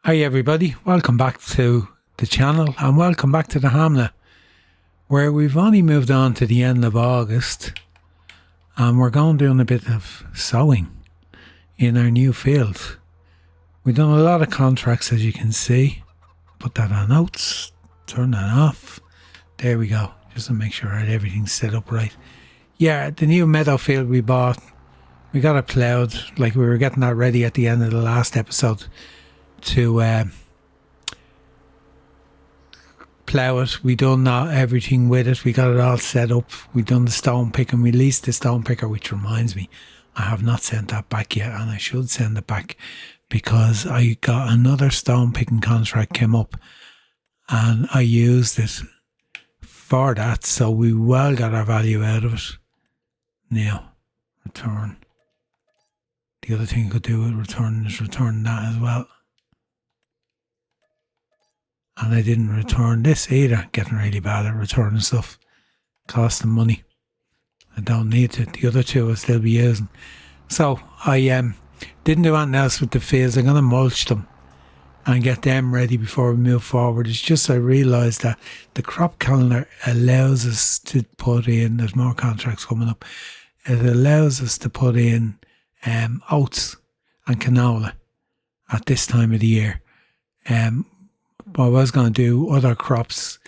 Hi everybody, welcome back to the channel and welcome back to the Hamlet, where we've only moved on to the end of August and we're going doing a bit of sowing in our new field. We've done a lot of contracts, as you can see. Put that on Oats, turn that off. There we go, just to make sure everything's set up right. Yeah, the new meadow field we bought, we got it ploughed, like we were getting that ready at the end of the last episode to plough it. We done everything with it. We got it all set up. We done the stone picker. We leased the stone picker, which reminds me, I have not sent that back yet, and I should send it back because I got another stone picking contract came up, and I used it for that. So we well got our value out of it. Now, return. The other thing I could do with return is return that as well. And I didn't return this either. Getting really bad at returning stuff. Costing money. I don't need to. The other two I'll still be using. So I didn't do anything else with the fields. I'm going to mulch them and get them ready before we move forward. It's just I realised that the crop calendar allows us to put in, there's more contracts coming up, it allows us to put in oats and canola at this time of the year. I was going to do other crops,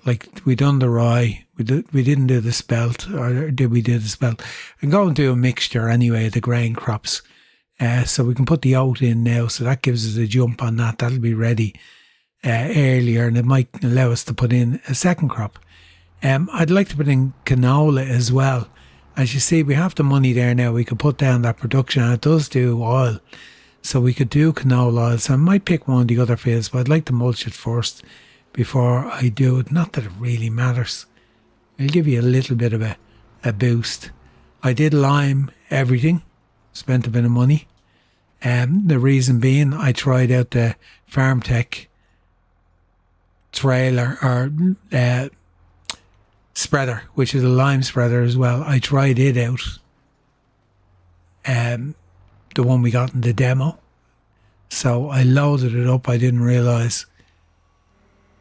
like we done the rye, we didn't do the spelt, or did we do the spelt? I'm going to do a mixture anyway of the grain crops, so we can put the oat in now, so that gives us a jump on that. That'll be ready earlier, and it might allow us to put in a second crop. I'd like to put in canola as well. As you see, we have the money there now. We could put down that production, and it does do oil. So we could do canola oil. So I might pick one of the other fields, but I'd like to mulch it first before I do it. Not that it really matters. It'll give you a little bit of a boost. I did lime everything. Spent a bit of money. The reason being, I tried out the Farm Tech trailer or spreader, which is a lime spreader as well. I tried it out. The one we got in the demo. So I loaded it up. I didn't realise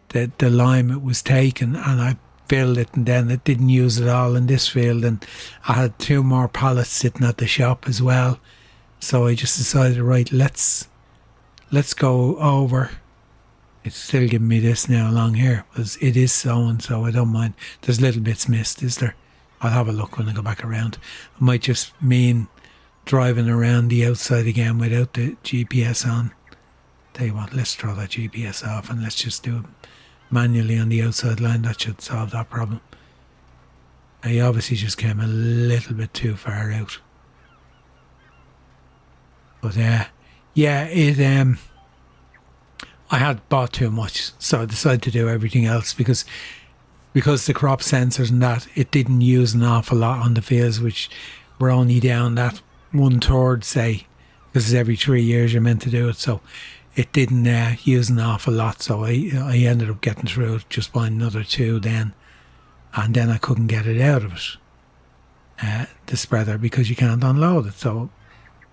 that the lime it was taken, and I filled it, and then it didn't use it all in this field, and I had 2 more pallets sitting at the shop as well. So I just decided, right, let's go over. It's still giving me this now along here, because it is sown, so I don't mind. There's little bits missed, is there? I'll have a look when I go back around. It might just mean driving around the outside again without the GPS on. Tell you what, let's throw that GPS off and let's just do it manually on the outside line. That should solve that problem. I obviously just came a little bit too far out. But I had bought too much, so I decided to do everything else because the crop sensors and that, it didn't use an awful lot on the fields, which were only down that 1/3, say, because every 3 years you're meant to do it, so it didn't use an awful lot. So I ended up getting through it, just buying another 2 then, and then I couldn't get it out of it, the spreader, because you can't unload it. So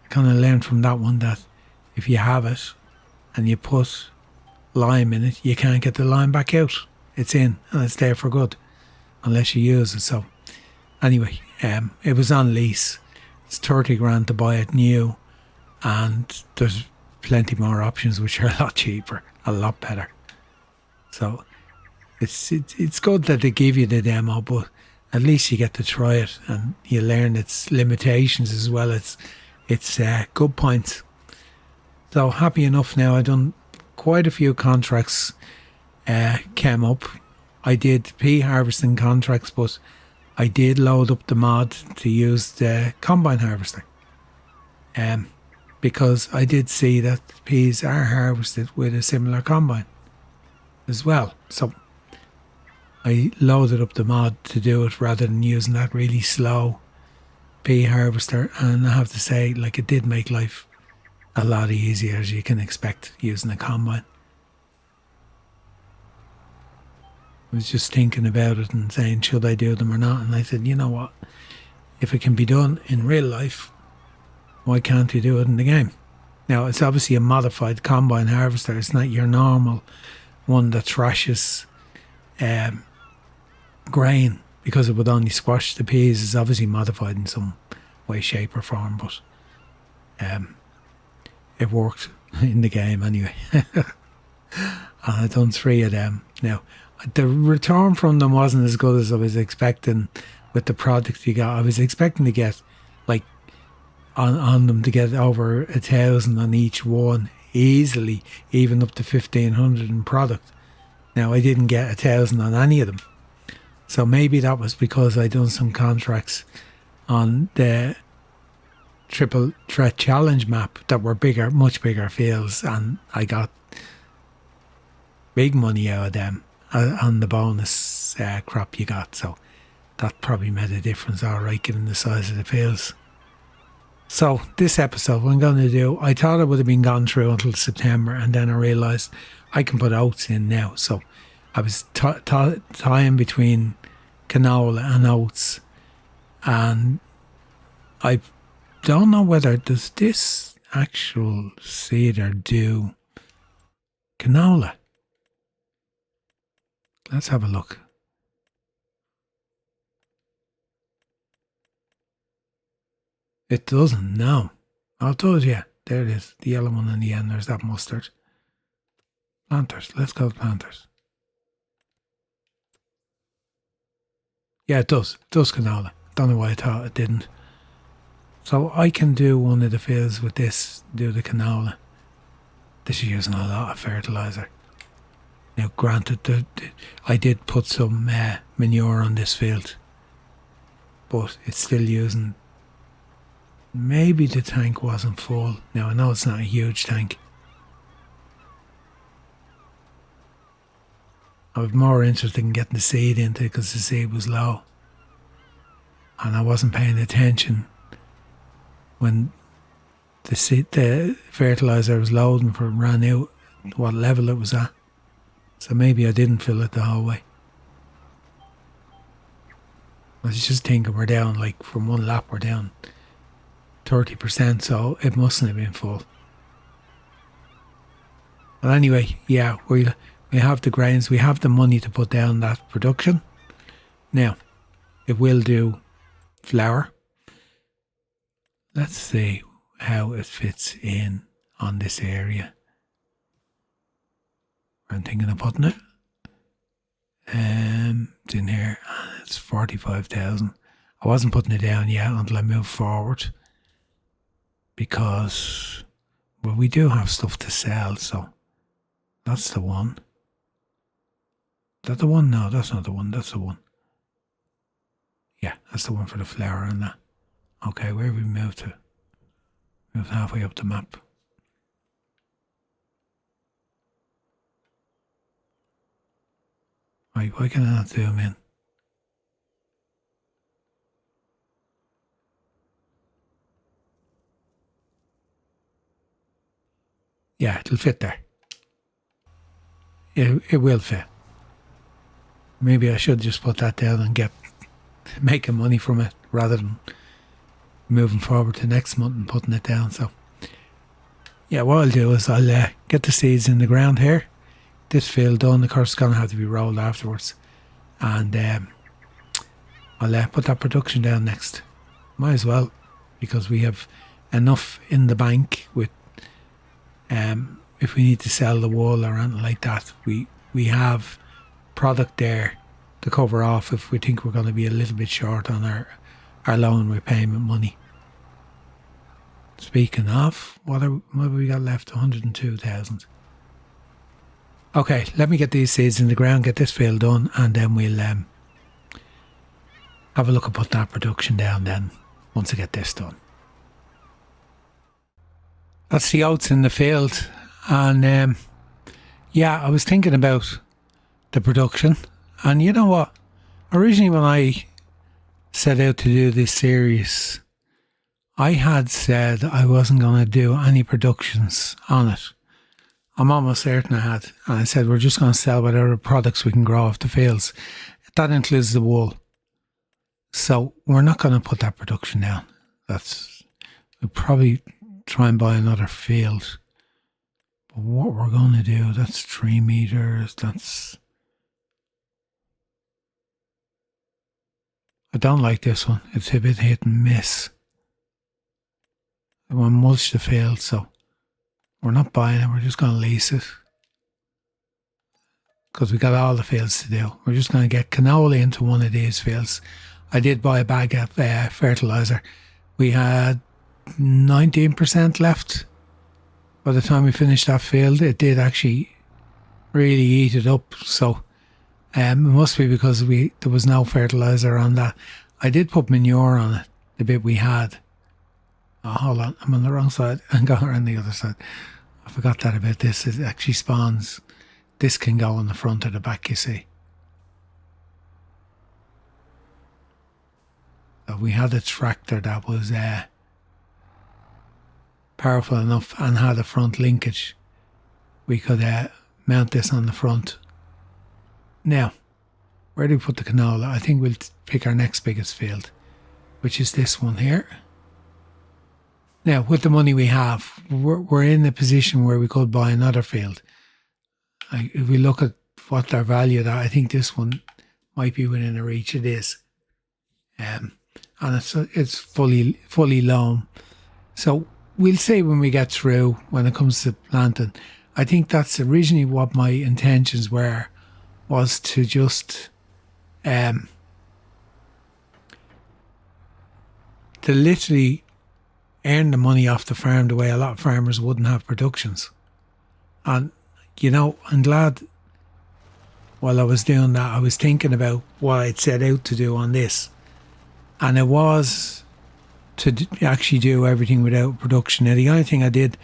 I kind of learned from that one that if you have it and you put lime in it, you can't get the lime back out. It's in and it's there for good unless you use it. So anyway, it was on lease. It's 30 grand to buy it new, and there's plenty more options which are a lot cheaper, a lot better. So it's good that they give you the demo, but at least you get to try it and you learn its limitations as well as its good points. So happy enough now. I've done quite a few contracts came up. I did pea harvesting contracts, but I did load up the mod to use the combine harvester, because I did see that peas are harvested with a similar combine as well. So I loaded up the mod to do it rather than using that really slow pea harvester, and I have to say, like, it did make life a lot easier, as you can expect using a combine. I was just thinking about it and saying, should I do them or not? And I said, you know what? If it can be done in real life, why can't you do it in the game? Now, it's obviously a modified combine harvester. It's not your normal one that thrashes grain, because it would only squash the peas. It's obviously modified in some way, shape or form, but it worked in the game anyway. I've done 3 of them. Now, the return from them wasn't as good as I was expecting with the product you got. I was expecting to get, like, on them to get over 1,000 on each one easily, even up to 1,500 in product. Now, I didn't get 1,000 on any of them. So maybe that was because I done some contracts on the Triple Threat Challenge map that were bigger, much bigger fields, and I got big money out of them on the bonus crop you got. So that probably made a difference, alright, given the size of the fields. So this episode, what I'm going to do, I thought it would have been gone through until September, and then I realised I can put oats in now. So I was tying between canola and oats, and I don't know whether does this actual seeder do canola. Let's have a look. It doesn't, no. Oh, it does, yeah. There it is. The yellow one in the end. There's that mustard. Planters. Let's go planters. Yeah, it does. It does canola. Don't know why I thought it didn't. So I can do one of the fields with this, do the canola. This is using a lot of fertiliser. Now, granted, I did put some manure on this field, but it's still using. Maybe the tank wasn't full. Now, I know it's not a huge tank. I was more interested in getting the seed into it because the seed was low. And I wasn't paying attention when the fertiliser was loading for ran out, what level it was at. So maybe I didn't fill it the whole way. I was just thinking we're down, like from one lap we're down 30%, so it mustn't have been full. But anyway, yeah, we have the grains, we have the money to put down that production. Now, it will do flour. Let's see how it fits in on this area. I'm thinking of putting it. It's in here. It's 45,000. I wasn't putting it down yet until I moved forward, because, well, we do have stuff to sell, so that's the one. Is that the one? No, that's not the one. That's the one. Yeah, that's the one for the flour and that. Okay, where have we moved to? Moved halfway up the map. Right, why can I not zoom in? Yeah, it'll fit there. It will fit. Maybe I should just put that down and get making money from it rather than moving forward to next month and putting it down. So yeah, what I'll do is I'll get the seeds in the ground here. This field done, of course, it's going to have to be rolled afterwards, and I'll put that production down next. Might as well, because we have enough in the bank with if we need to sell the wool or anything like that, we have product there to cover off if we think we're going to be a little bit short on our loan repayment money. Speaking of, what have we got left? 102,000. Okay, let me get these seeds in the ground, get this field done, and then we'll have a look at putting that production down then, once I get this done. That's the oats in the field, and yeah, I was thinking about the production, and you know what? Originally when I set out to do this series, I had said I wasn't going to do any productions on it. I'm almost certain I had. And I said we're just going to sell whatever products we can grow off the fields. That includes the wool. So we're not going to put that production down. We probably try and buy another field. But what we're going to do, that's 3 meters, I don't like this one. It's a bit hit and miss. I want to mulch the field, so we're not buying it, we're just going to lease it. Because we got all the fields to do. We're just going to get canola into one of these fields. I did buy a bag of fertiliser. We had 19% left. By the time we finished that field, it did actually really eat it up. So it must be because there was no fertiliser on that. I did put manure on it, the bit we had. Oh, hold on, I'm on the wrong side. I'm going around the other side. I forgot that about this. It actually spawns. This can go on the front or the back, you see. So we had a tractor that was powerful enough and had a front linkage. We could mount this on the front. Now, where do we put the canola? I think we'll pick our next biggest field, which is this one here. Now, with the money we have, we're in a position where we could buy another field. If we look at what they're valued at, I think this one might be within a reach. It is. And it's fully loam. So we'll see when we get through, when it comes to planting. I think that's originally what my intentions were, was to just to literally earn the money off the farm the way a lot of farmers wouldn't have productions. And you know, I'm glad while I was doing that, I was thinking about what I'd set out to do on this. And it was to actually do everything without production. Now, the only thing I did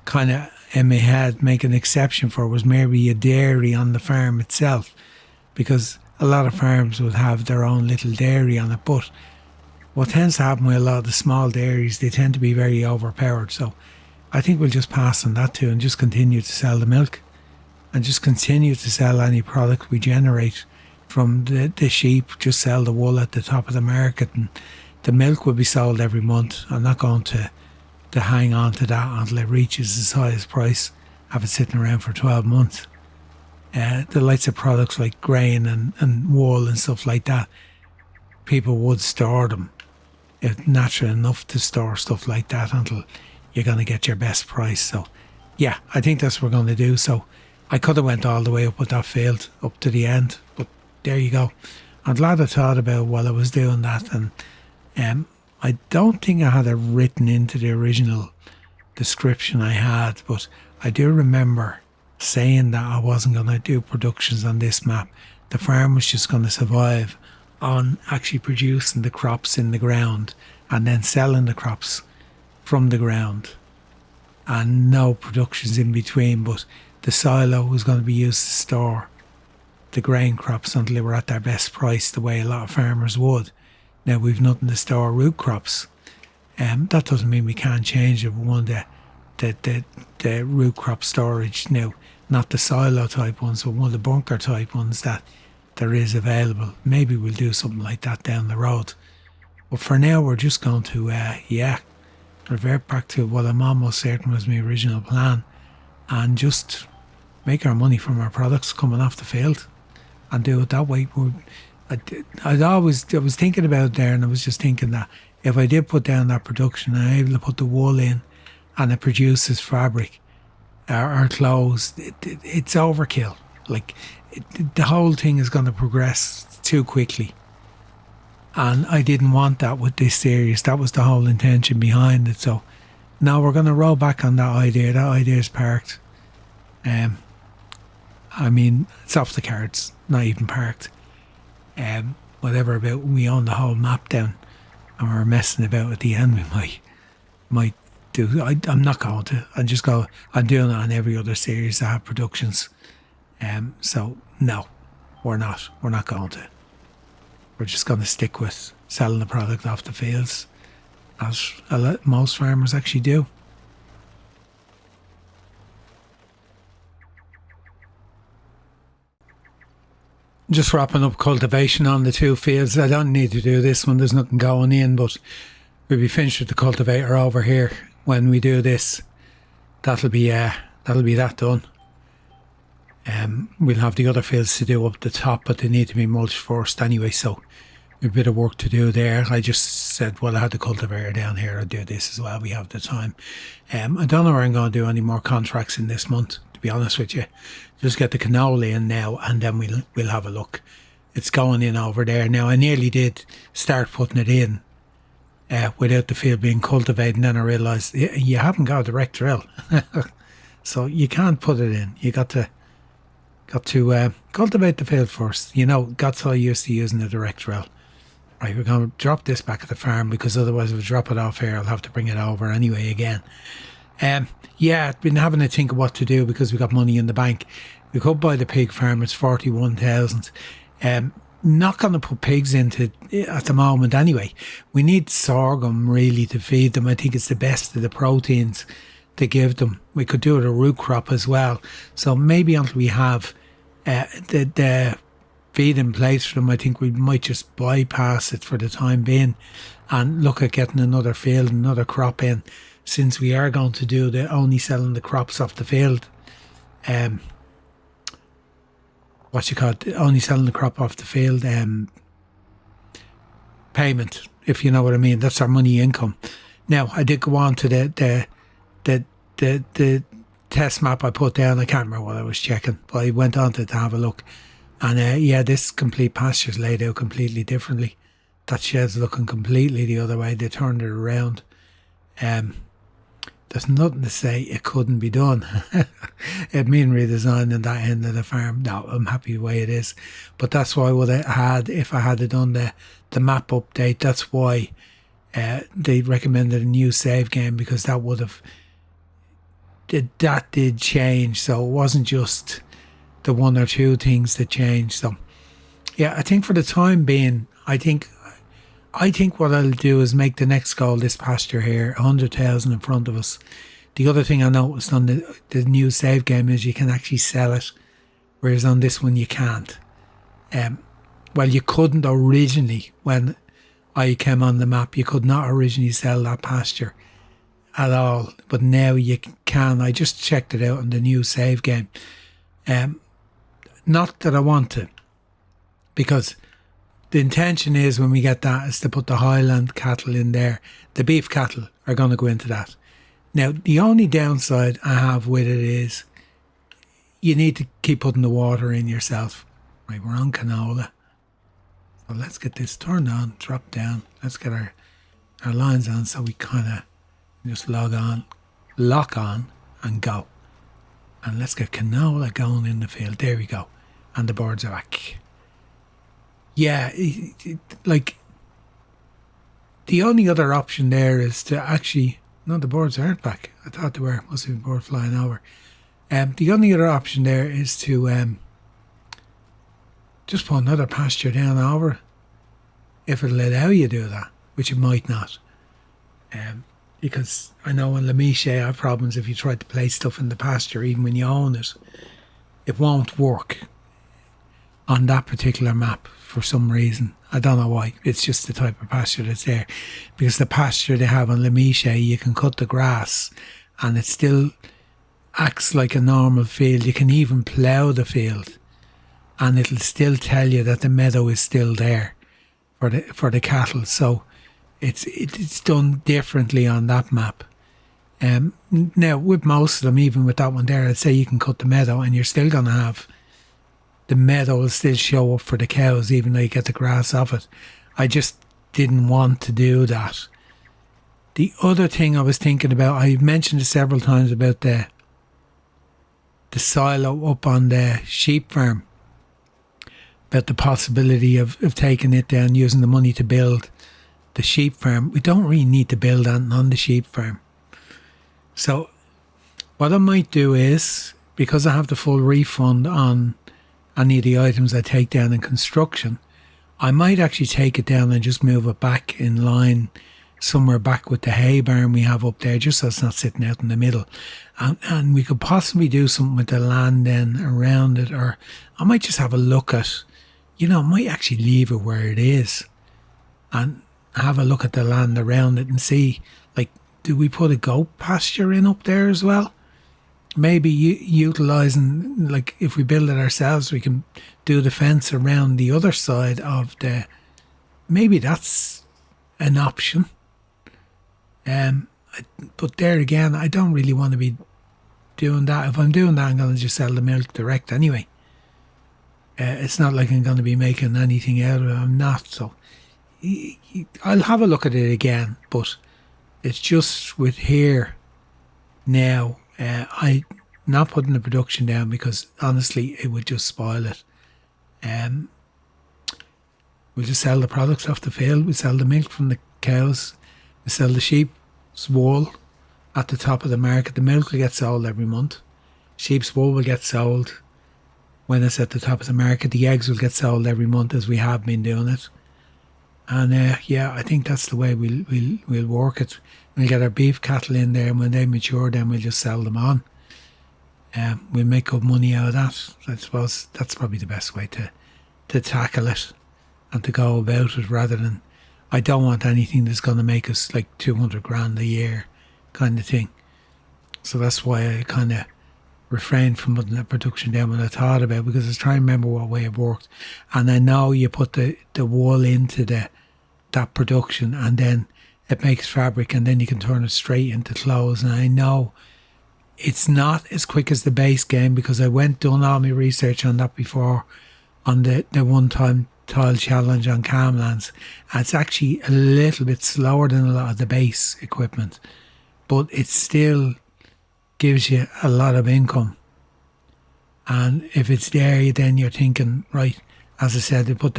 kind of in my head make an exception for was maybe a dairy on the farm itself, because a lot of farms would have their own little dairy on it. But what tends to happen with a lot of the small dairies, they tend to be very overpowered. So I think we'll just pass on that too and just continue to sell the milk. And just continue to sell any product we generate from the sheep. Just sell the wool at the top of the market, and the milk will be sold every month. I'm not going to hang on to that until it reaches its highest price, have it sitting around for 12 months. The likes of products like grain and wool and stuff like that, people would store them. It's natural enough to store stuff like that until you're going to get your best price. So yeah, I think that's what we're going to do. So I could have went all the way up with that field, up to the end, but there you go. I'm glad I thought about while I was doing that, and I don't think I had it written into the original description I had, but I do remember saying that I wasn't going to do productions on this map. The farm was just going to survive on actually producing the crops in the ground and then selling the crops from the ground, and no productions in between, but the silo was going to be used to store the grain crops until they were at their best price, the way a lot of farmers would. Now we've nothing to store root crops. That doesn't mean we can't change it. We want the root crop storage now, not the silo type ones, but one of the bunker type ones that there is available. Maybe we'll do something like that down the road. But for now, we're just going to, revert back to what I'm almost certain was my original plan, and just make our money from our products coming off the field and do it that way. I was thinking about it there, and I was just thinking that if I did put down that production and I'm able to put the wool in and it produces fabric or clothes, it's overkill. Like, the whole thing is going to progress too quickly. And I didn't want that with this series. That was the whole intention behind it. So now we're going to roll back on that idea. That idea is parked. I mean, it's off the cards, not even parked. Whatever about we own the whole map down and we're messing about at the end, we might do. I'm not going to. I'm doing it on every other series that have productions. So no, we're not going to. We're just going to stick with selling the product off the fields, as most farmers actually do. Just wrapping up cultivation on the two fields. I don't need to do this one, there's nothing going in, but we'll be finished with the cultivator over here when we do this, that'll be that done. We'll have the other fields to do up the top, but they need to be mulched first anyway, so a bit of work to do there. I just said, well, I had the cultivator down here, I'll do this as well, we have the time. I don't know where I'm going to do any more contracts in this month, to be honest with you. Just get the canola in now, and then we'll have a look. It's going in over there now. I nearly did start putting it in without the field being cultivated, and then I realised you haven't got a direct drill. So you can't put it in. You got to cultivate the field first. You know, got so used to using the direct drill. Right, we're going to drop this back at the farm, because otherwise if we drop it off here, I'll have to bring it over anyway again. Yeah, I've been having to think of what to do, because we got money in the bank. We could buy the pig farm. It's 41,000. Not going to put pigs into at the moment anyway. We need sorghum really to feed them. I think it's the best of the proteins to give them. We could do it a root crop as well. So maybe until we have the feed in place for them, I think we might just bypass it for the time being and look at getting another field, another crop in, since we are going to do the only selling the crops off the field. Only selling the crop off the field payment, if you know what I mean. That's our money income. Now, I did go on to the test map I put down. I can't remember what I was checking, but I went on to have a look. And this complete pasture's laid out completely differently. That shed's looking completely the other way. They turned it around. There's nothing to say it couldn't be done. It mean redesigning that end of the farm. No, I'm happy the way it is. But that's why what I had, if I had done the map update, that's why they recommended a new save game, because that would have that did change. So it wasn't just the one or two things that changed. So yeah, I think for the time being, I think what I'll do is make the next goal this pasture here, 100,000 in front of us. The other thing I noticed on the new save game is you can actually sell it, whereas on this one you can't. Well, you couldn't originally. When I came on the map, you could not originally sell that pasture at all, but now you can. I just checked it out on the new save game. Not that I want to, because the intention is, when we get that, is to put the Highland cattle in there. The beef cattle are going to go into that. Now, the only downside I have with it is you need to keep putting the water in yourself. Right, we're on canola. So let's get this turned on, drop down. Let's get our lines on, so we kind of just lock on and go. And let's get canola going in the field. There we go. And the birds are back. Yeah, like, the only other option there is to actually... No, the birds aren't back. I thought they were. Must have been a bird flying over. The only other option there is to just put another pasture down over, if it'll allow you to do that, which it might not. Because I know in Lemiche I have problems if you try to place stuff in the pasture, even when you own it. It won't work on that particular map for some reason. I don't know why. It's just the type of pasture that's there. Because the pasture they have on Lemiche, you can cut the grass and it still acts like a normal field. You can even plough the field and it'll still tell you that the meadow is still there for the cattle. So it's done differently on that map. Now, with most of them, even with that one there, I'd say you can cut the meadow and you're still going to have... The meadow will still show up for the cows, even though you get the grass off it. I just didn't want to do that. The other thing I was thinking about, I've mentioned it several times about the silo up on the sheep farm, about the possibility of taking it down, using the money to build the sheep farm. We don't really need to build anything on the sheep farm. So what I might do is, because I have the full refund on any of the items I take down in construction, I might actually take it down and just move it back in line somewhere back with the hay barn we have up there, just so it's not sitting out in the middle. And we could possibly do something with the land then around it, or I might just have a look at, I might actually leave it where it is and have a look at the land around it and see, like, do we put a goat pasture in up there as well? Maybe utilising, like if we build it ourselves, we can do the fence around the other side of the... Maybe that's an option. But there again, I don't really want to be doing that. If I'm doing that, I'm going to just sell the milk direct anyway. It's not like I'm going to be making anything out of it. I'm not. So I'll have a look at it again. But it's just with here now, I not putting the production down because honestly it would just spoil it. We'll just sell the products off the field. We sell the milk from the cows. We sell the sheep's wool at the top of the market. The milk will get sold every month. Sheep's wool will get sold when it's at the top of the market. The eggs will get sold every month as we have been doing it. And yeah, I think that's the way we'll work it. We'll get our beef cattle in there, and when they mature, then we'll just sell them on. We'll make good money out of that. I suppose that's probably the best way to tackle it and to go about it, rather than... I don't want anything that's going to make us like 200 grand a year kind of thing. So that's why I kind of refrained from putting that production down when I thought about it, because I was trying to remember what way it worked. And I know you put the wool into that production, and then it makes fabric, and then you can turn it straight into clothes. And I know it's not as quick as the base game, because I done all my research on that before, on the one-time tile challenge on Camlands. And it's actually a little bit slower than a lot of the base equipment, but it still gives you a lot of income. And if it's there, then you're thinking, right, as I said, they put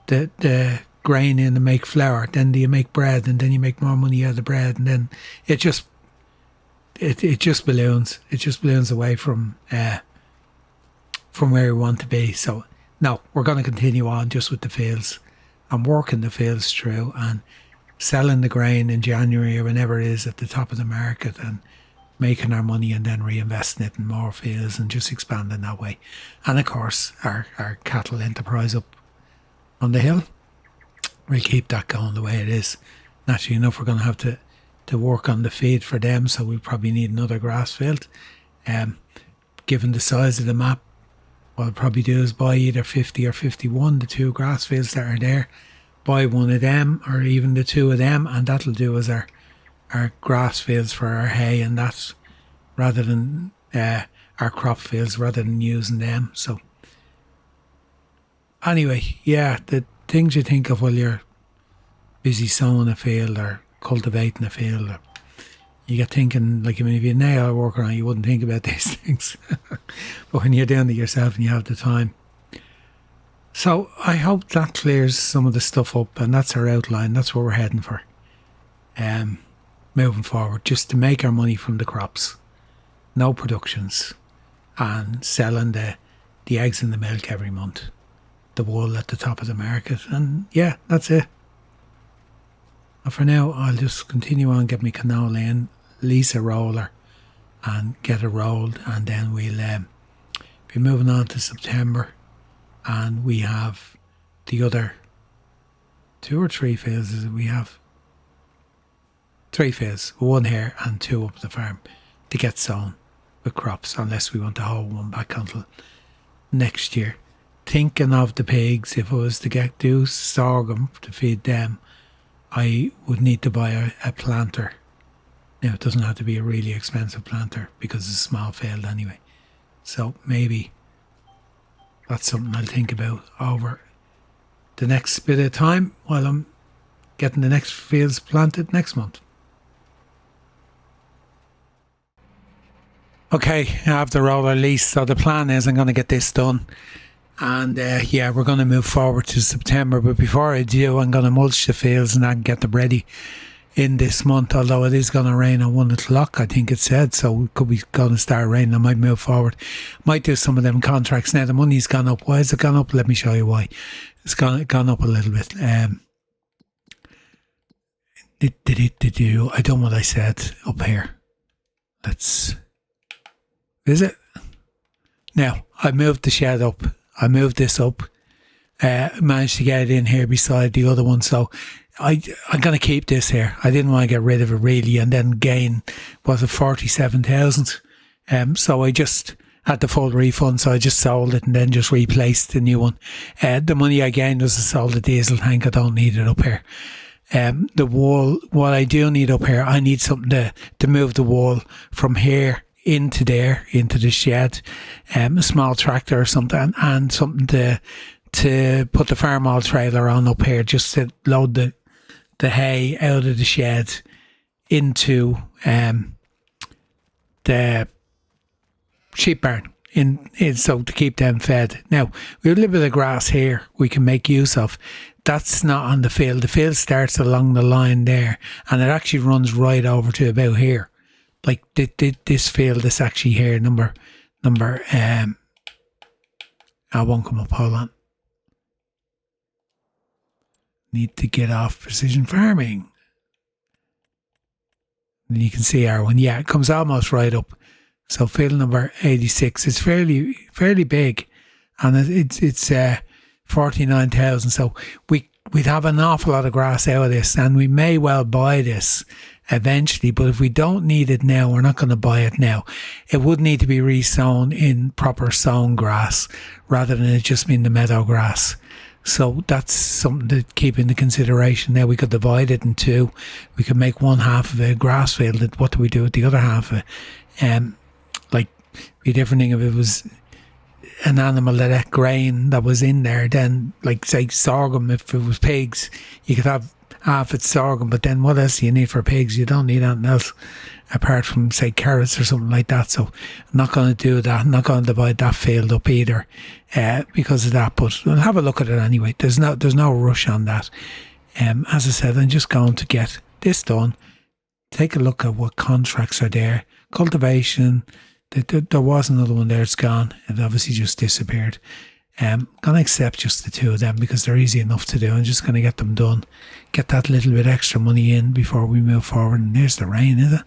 the grain in to make flour, then you make bread, and then you make more money out of the bread, and then it just balloons. It just balloons away from where we want to be. So no, we're going to continue on just with the fields and working the fields through and selling the grain in January or whenever it is at the top of the market, and making our money and then reinvesting it in more fields and just expanding that way. And of course, our cattle enterprise up on the hill, we'll keep that going the way it is. Naturally enough, we're going to have to work on the feed for them, so we'll probably need another grass field. Given the size of the map, what I'll probably do is buy either 50 or 51, the two grass fields that are there. Buy one of them or even the two of them, and that'll do as our grass fields for our hay, and that's rather than our crop fields, rather than using them. So anyway, yeah, the things you think of while you're busy sowing a field or cultivating a field, or you get thinking, like, I mean, if you're a nail worker on, you wouldn't think about these things. But when you're doing it yourself and you have the time. So I hope that clears some of the stuff up, and that's our outline. That's what we're heading for. Moving forward, just to make our money from the crops. No productions. And selling the eggs and the milk every month. The wool at the top of the market. And yeah, that's it. And for now, I'll just continue on, get my canola in, lease a roller and get it rolled, and then we'll be moving on to September, and we have the other 2 or 3 phases. We have 3 phases, 1 here and 2 up the farm to get sown with crops, unless we want to hold one back until next year. Thinking of the pigs, if I was to do sorghum to feed them, I would need to buy a planter. Now, it doesn't have to be a really expensive planter because it's a small field anyway. So maybe that's something I'll think about over the next bit of time while I'm getting the next fields planted next month. Okay, I have the roller lease, so the plan is I'm going to get this done. And yeah, we're going to move forward to September. But before I do, I'm going to mulch the fields and I can get them ready in this month. Although it is going to rain at 1 o'clock, I think it said. So it could be going to start raining. I might move forward. Might do some of them contracts. Now the money's gone up. Why has it gone up? Let me show you why. It's gone up a little bit. I don't know what I said up here. Let's visit. Now, I moved the shed up. I moved this up, managed to get it in here beside the other one, so I'm going to keep this here. I didn't want to get rid of it really and then gain, was it 47,000? So I just had the full refund, so I just sold it and then just replaced the new one. The money I gained was to sell the diesel tank. I don't need it up here. The wall, what I do need up here, I need something to move the wall from here into there, into the shed, a small tractor or something, and something to put the farm all trailer on up here, just to load the hay out of the shed into the sheep barn in so to keep them fed. Now we have a little bit of grass here we can make use of. That's not on the field. The field starts along the line there, and it actually runs right over to about here. Like this field, this actually here, number. I won't come up. Hold on. Need to get off precision farming. And you can see our one. Yeah, it comes almost right up. So field number 86 is fairly big, and it's 49,000. So we'd have an awful lot of grass out of this, and we may well buy this eventually. But if we don't need it now, we're not going to buy it now. It would need to be re-sown in proper sown grass rather than it just being the meadow grass. So that's something to keep into consideration. Now we could divide it in two. We could make one half of a grass field. What do we do with the other half of it? Like, be different thing if it was an animal that ate grain that was in there, then like say sorghum. If it was pigs, you could have half its sorghum, but then what else do you need for pigs? You don't need anything else apart from say carrots or something like that. So I'm not going to do that. I'm not going to divide that field up either because of that, but we'll have a look at it anyway. There's no rush on that. As I said, I'm just going to get this done, take a look at what contracts are there. Cultivation, there was another one there, it's gone. It obviously just disappeared. I'm going to accept just the two of them because they're easy enough to do. I'm just going to get them done. Get that little bit extra money in before we move forward. And there's the rain, is it?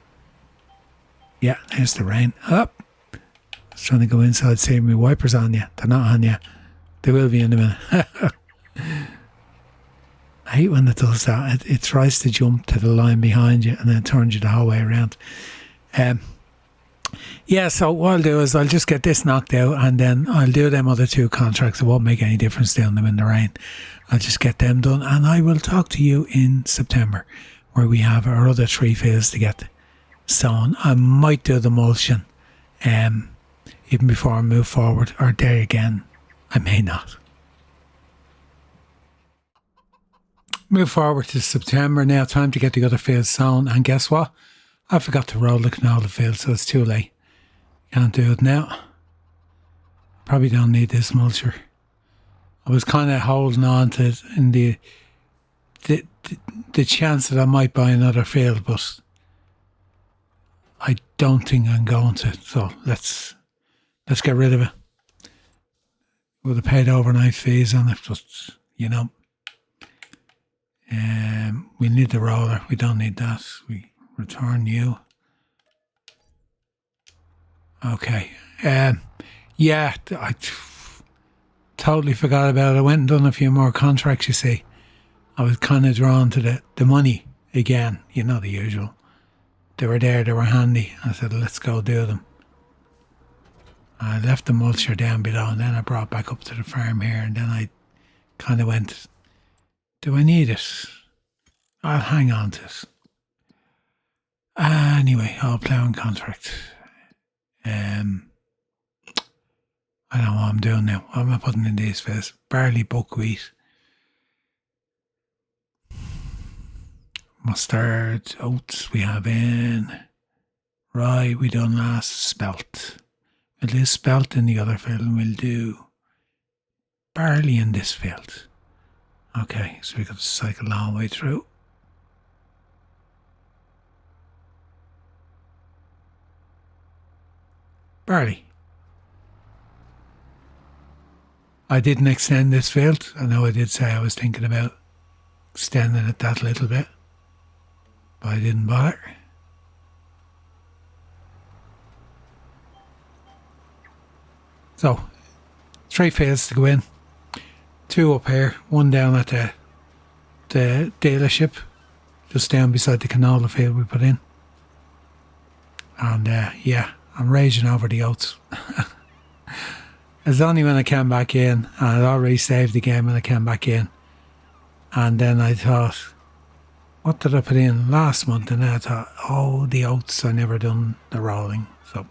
Yeah, there's the rain. Up. I was trying to go inside, see my wipers on you. They're not on you. They will be in a minute. I hate when it does that. It tries to jump to the line behind you and then turns you the whole way around. Yeah, so what I'll do is I'll just get this knocked out and then I'll do them other two contracts. It won't make any difference doing them in the rain. I'll just get them done and I will talk to you in September where we have our other 3 fields to get sown. I might do the mulching even before I move forward, or there again, I may not. Move forward to September now, time to get the other fields sown, and guess what? I forgot to roll the canola field, so it's too late. Can't do it now. Probably don't need this mulcher. I was kind of holding on to it in the chance that I might buy another field, but I don't think I'm going to. So let's get rid of it. Would have paid overnight fees on it, but you know. We need the roller. We don't need that. We return you. Okay. Yeah, I totally forgot about it. I went and done a few more contracts, you see. I was kind of drawn to the money again, you know, the usual. They were there, they were handy. I said, let's go do them. I left the mulcher down below and then I brought back up to the farm here and then I kind of went, do I need it? I'll hang on to it. Anyway, all ploughing contract. I don't know what I'm doing now. What am I putting in these fields? Barley, buckwheat, mustard, oats we have in. Rye we done last. Spelt. We'll do spelt in the other field and we'll do barley in this field. Okay, so we've got to cycle a long way through. Barley. I didn't extend this field. I know I did say I was thinking about extending it that little bit, but I didn't bother. So, 3 fields to go in. 2 up here, 1 down at the the dealership just down beside the canola field we put in. And yeah, I'm raging over the oats. It's only when I came back in, and I'd already saved the game when I came back in. And then I thought, what did I put in last month? And then I thought, oh, the oats, I never done the rolling. So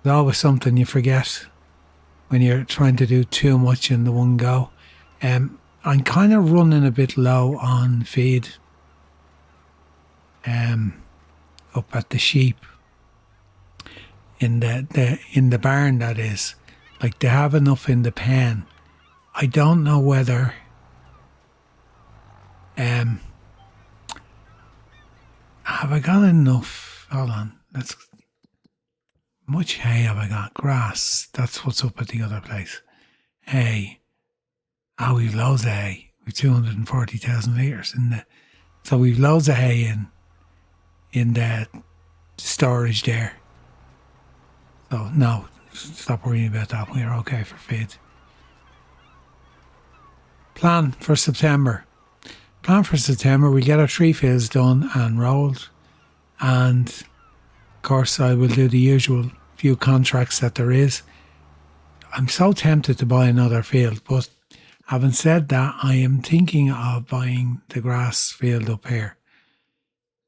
there's always something you forget when you're trying to do too much in the one go. I'm kind of running a bit low on feed up at the sheep in the barn, that is. Like, they have enough in the pen. I don't know whether have I got enough? Hold on, much hay have I got? Grass, that's what's up at the other place. Hay. Oh, we've loads of hay. We've 240,000 litres so we've loads of hay in the storage there. So no, stop worrying about that. We're okay for feed. Plan for September, we'll get our 3 fields done and rolled. And of course I will do the usual few contracts that there is. I'm so tempted to buy another field, but having said that, I am thinking of buying the grass field up here.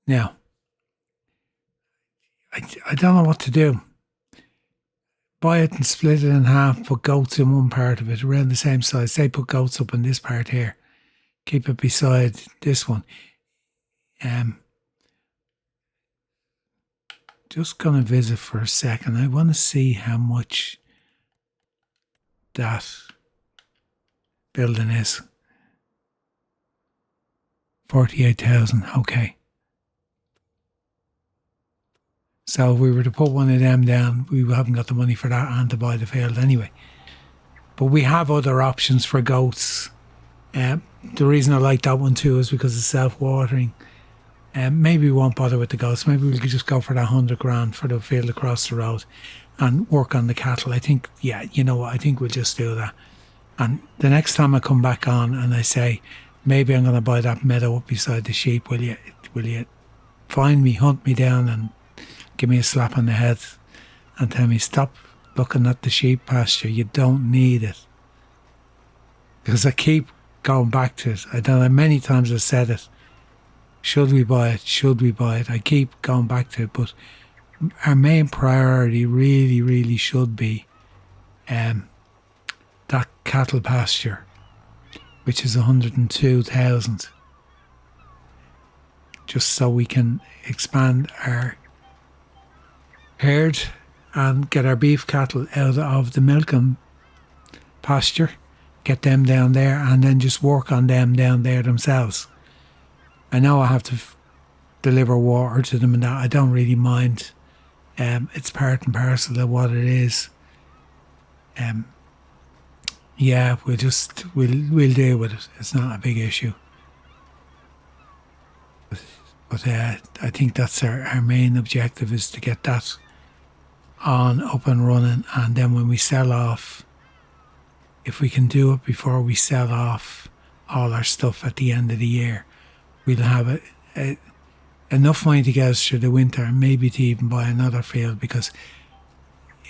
Now, I don't know what to do. Buy it and split it in half, put goats in one part of it, around the same size. Say put goats up in this part here. Keep it beside this one. Just going to visit for a second. I want to see how much that building is. 48,000, okay. So if we were to put one of them down, we haven't got the money for that and to buy the field anyway. But we have other options for goats. The reason I like that one too is because it's self-watering. Maybe we won't bother with the goats. Maybe we could just go for that 100 grand for the field across the road and work on the cattle. I think, yeah, you know what, I think we'll just do that. And the next time I come back on and I say, maybe I'm going to buy that meadow up beside the sheep, will you find me, hunt me down and give me a slap on the head and tell me, stop looking at the sheep pasture, you don't need it. Because I keep going back to it. I don't know, many times I've said it. Should we buy it? Should we buy it? I keep going back to it, but our main priority really, really should be that cattle pasture, which is 102,000. Just so we can expand our herd and get our beef cattle out of the milking pasture, get them down there, and then just work on them down there themselves. I know I have to deliver water to them and that. I don't really mind. It's part and parcel of what it is. Yeah, we'll deal with it. It's not a big issue. But I think that's our main objective, is to get that up and running, and then when we sell off, if we can do it before we sell off all our stuff at the end of the year, we'll have enough money to get us through the winter, and maybe to even buy another field, because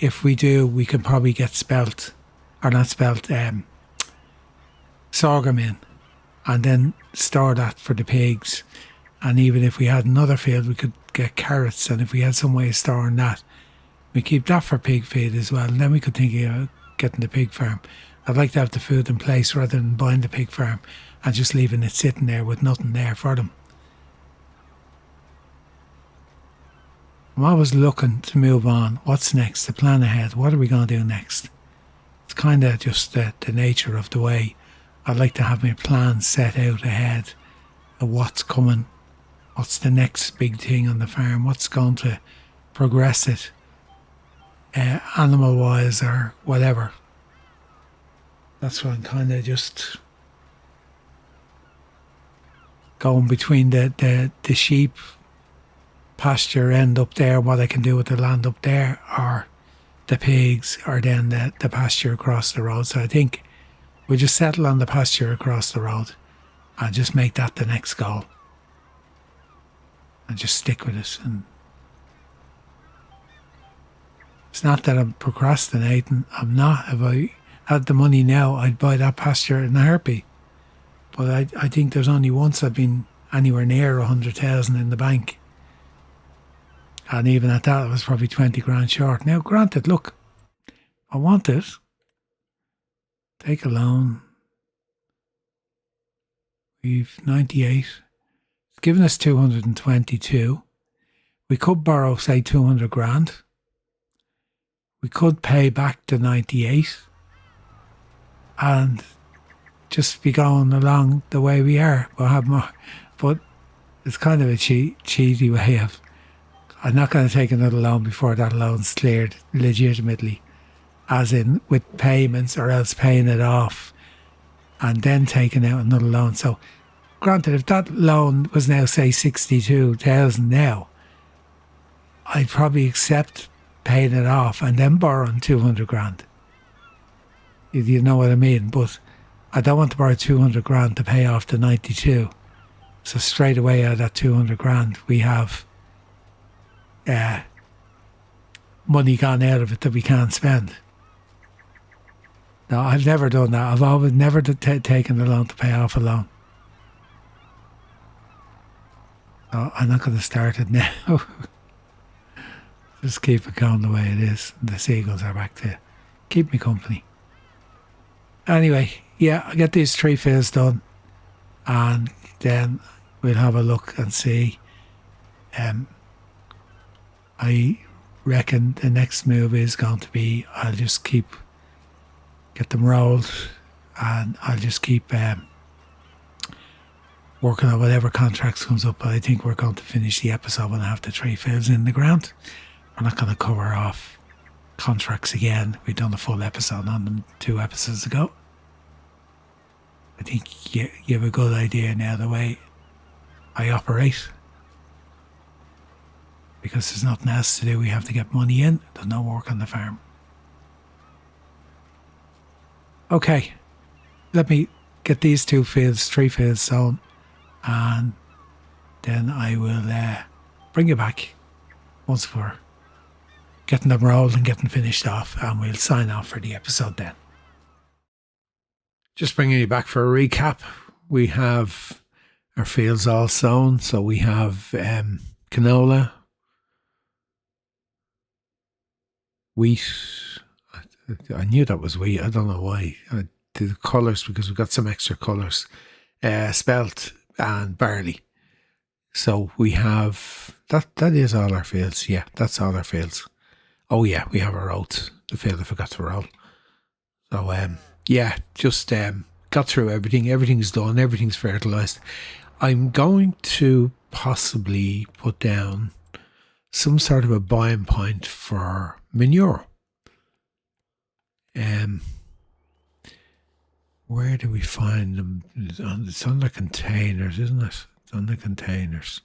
if we do, we can probably get Spelt, or not Spelt, sorghum in, and then store that for the pigs. And even if we had another field, we could get carrots, and if we had some way of storing that, we keep that for pig feed as well, and then we could think of getting the pig farm. I'd like to have the food in place rather than buying the pig farm and just leaving it sitting there with nothing there for them. I'm always looking to move on. What's next? The plan ahead. What are we going to do next? It's kind of just the nature of the way I'd like to have my plans set out ahead of what's coming, what's the next big thing on the farm, what's going to progress it, animal-wise or whatever. That's what I'm kind of just going between the sheep pasture end up there, what I can do with the land up there, or the pigs, or then the pasture across the road. So I think we'll just settle on the pasture across the road I'll just make that the next goal. And just stick with it. And it's not that I'm procrastinating. I'm not. If I had the money now, I'd buy that pasture in a heartbeat. But I think there's only once I've been anywhere near 100,000 in the bank. And even at that, it was probably 20 grand short. Now, granted, look, I want it. Take a loan. We've 98. It's given us 222. We could borrow, say, 200 grand. We could pay back the 98 and just be going along the way we are. We'll have more. But it's kind of a cheesy way of, I'm not going to take another loan before that loan's cleared legitimately, as in with payments, or else paying it off and then taking out another loan. So granted, if that loan was now, say, 62,000 now, I'd probably accept paying it off and then borrowing 200 grand. You know what I mean? But I don't want to borrow 200 grand to pay off the 92. So straight away out of that 200 grand, we have money gone out of it that we can't spend. No, I've never done that. I've always never taken a loan to pay off a loan. No, I'm not going to start it now. Just keep it going the way it is. The seagulls are back to keep me company. Anyway, yeah, I'll get these 3 fields done and then we'll have a look and see. I reckon the next move is going to be, I'll just get them rolled and I'll just keep working on whatever contracts comes up. But I think we're going to finish the episode when I have the 3 fields in the ground. We're not going to cover off contracts again. We've done a full episode on them 2 episodes ago. I think you have a good idea now the way I operate. Because there's nothing else to do. We have to get money in. There's no work on the farm. Okay. Let me get these 3 fields sown. And then I will bring you back once we're getting them rolled and getting finished off, and we'll sign off for the episode then. Just bringing you back for a recap. We have our fields all sown. So we have canola, wheat. I knew that was wheat. I don't know why. I did the colours because we've got some extra colours. Spelt and barley. So we have that is all our fields. Yeah, that's all our fields. Oh yeah, we have our oats, the field I forgot to roll. So yeah, just got through everything. Everything's done, everything's fertilised. I'm going to possibly put down some sort of a buying point for manure. Where do we find them? It's on the containers, isn't it? It's on the containers.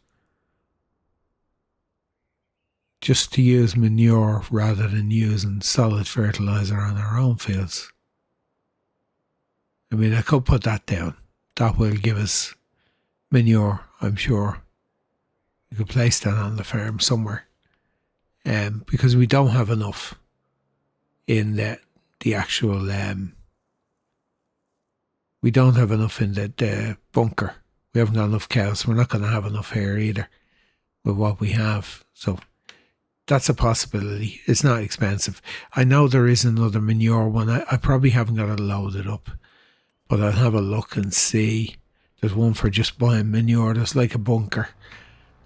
Just to use manure rather than using solid fertiliser on our own fields. I mean, I could put that down. That will give us manure, I'm sure. You could place that on the farm somewhere. Because we don't have enough in the actual... we don't have enough in the bunker. We haven't got enough cows. We're not going to have enough here either with what we have. So that's a possibility. It's not expensive. I know there is another manure one. I probably haven't got it loaded up, but I'll have a look and see. There's one for just buying manure. There's like a bunker.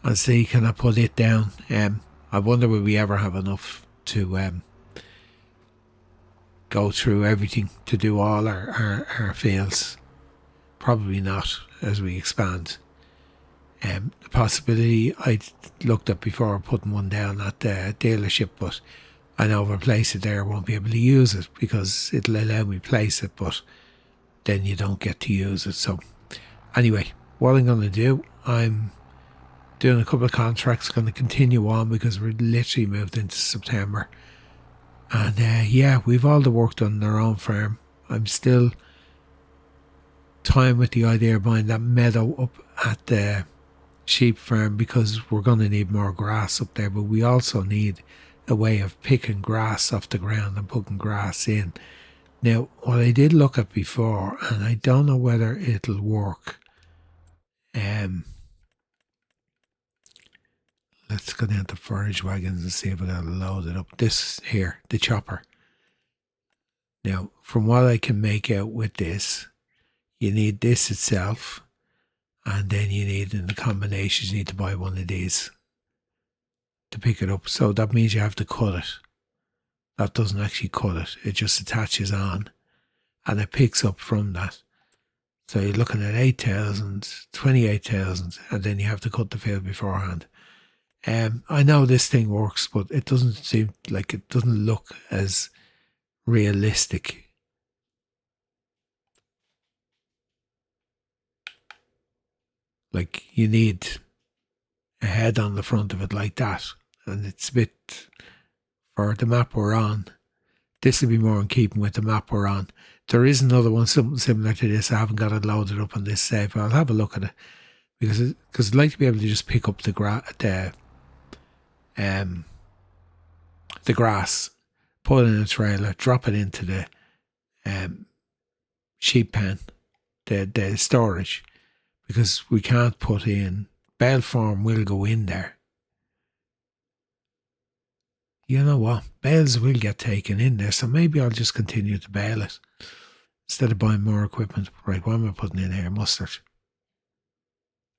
And see, can I put it down? I wonder will we ever have enough to go through everything to do all our fields. Probably not as we expand. The possibility I looked at before putting one down at the dealership, but I know if I place it there I won't be able to use it because it'll allow me to place it, but then you don't get to use it. So anyway, what I'm going to do, I'm doing a couple of contracts, going to continue on because we're literally moved into September. And yeah, we've all the work done on our own farm. I'm still time with the idea of buying that meadow up at the sheep farm, because we're going to need more grass up there, but we also need a way of picking grass off the ground and putting grass in. Now, what I did look at before, and I don't know whether it'll work. Let's go down to forage wagons and see if it'll load it up. This here, the chopper. Now, from what I can make out with this, you need this itself, and then you need, in the combinations, you need to buy one of these to pick it up. So that means you have to cut it. That doesn't actually cut it. It just attaches on, and it picks up from that. So you're looking at 8,000, 28,000, and then you have to cut the field beforehand. I know this thing works, but it doesn't seem like, it doesn't look as realistic. Like, you need a head on the front of it like that, and it's a bit, for the map we're on, this would be more in keeping with the map we're on. There is another one, something similar to this. I haven't got it loaded up on this save. I'll have a look at it, because I'd like to be able to just pick up the grass, put it in a trailer, drop it into the sheep pen, the storage, because we can't put in, bale form will go in there. You know what? Bales will get taken in there, so maybe I'll just continue to bale it instead of buying more equipment. Right, what am I putting in here? Mustard.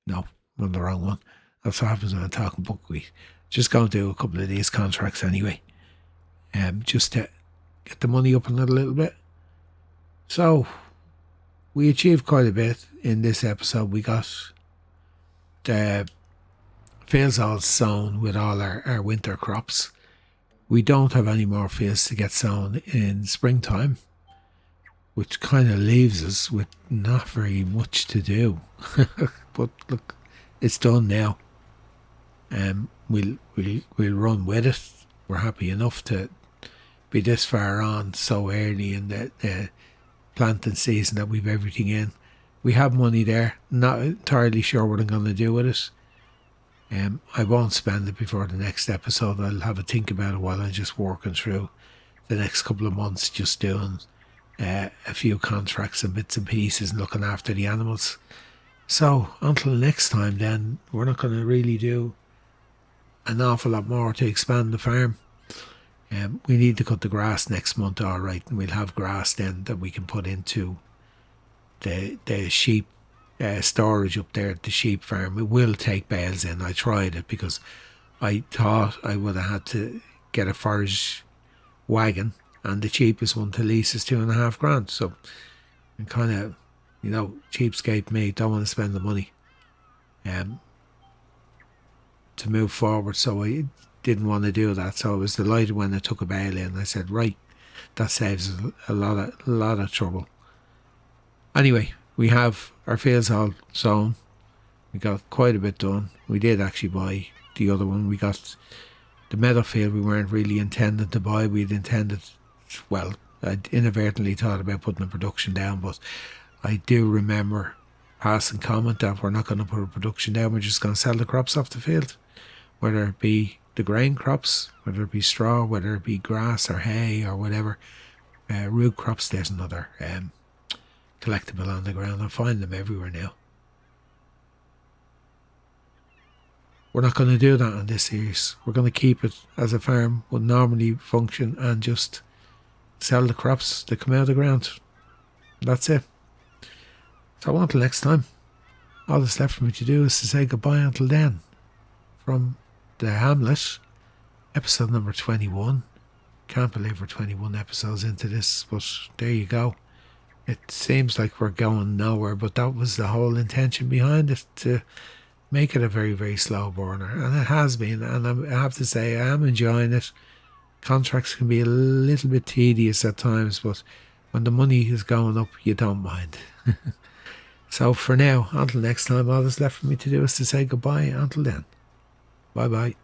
No, I'm on the wrong one. That's what happens when I'm talking buckwheat. Just going to do a couple of these contracts anyway. Just to get the money up another little bit. So, we achieved quite a bit in this episode. We got the fields all sown with all our winter crops. We don't have any more fields to get sown in springtime, which kind of leaves us with not very much to do. But look, it's done now. We'll run with it. We're happy enough to be this far on so early in the planting season that we've everything in. We have money there. Not entirely sure what I'm going to do with it. I won't spend it before the next episode. I'll have a think about it while I'm just working through the next couple of months, just doing a few contracts and bits and pieces and looking after the animals. So until next time then, we're not going to really do an awful lot more to expand the farm. We need to cut the grass next month, alright, and we'll have grass then that we can put into the sheep storage up there at the sheep farm. It will take bales in. I tried it because I thought I would have had to get a forage wagon, and the cheapest one to lease is $2,500. So I'm kind of, cheapskate me, don't want to spend the money to move forward. So I didn't want to do that. So I was delighted when I took a bale in. I said, right, that saves us a lot of trouble. Anyway, we have our fields all sown. We got quite a bit done. We did actually buy the other one. We got the meadow field we weren't really intending to buy. We'd intended, well, I'd inadvertently thought about putting the production down, but I do remember passing comment that we're not going to put a production down. We're just going to sell the crops off the field, whether it be the grain crops, whether it be straw, whether it be grass or hay or whatever. Root crops, there's another collectible on the ground. I find them everywhere now. We're not going to do that on this series. We're going to keep it as a farm would normally function and just sell the crops that come out of the ground. That's it. So until next time, all that's left for me to do is to say goodbye until then. From the Hamlet, episode number 21. Can't believe we're 21 episodes into this, but there you go. It seems like we're going nowhere, but that was the whole intention behind it, to make it a very, very slow burner. And it has been, and I have to say, I am enjoying it. Contracts can be a little bit tedious at times, but when the money is going up, you don't mind. So for now, until next time, all that's left for me to do is to say goodbye. Until then, bye-bye.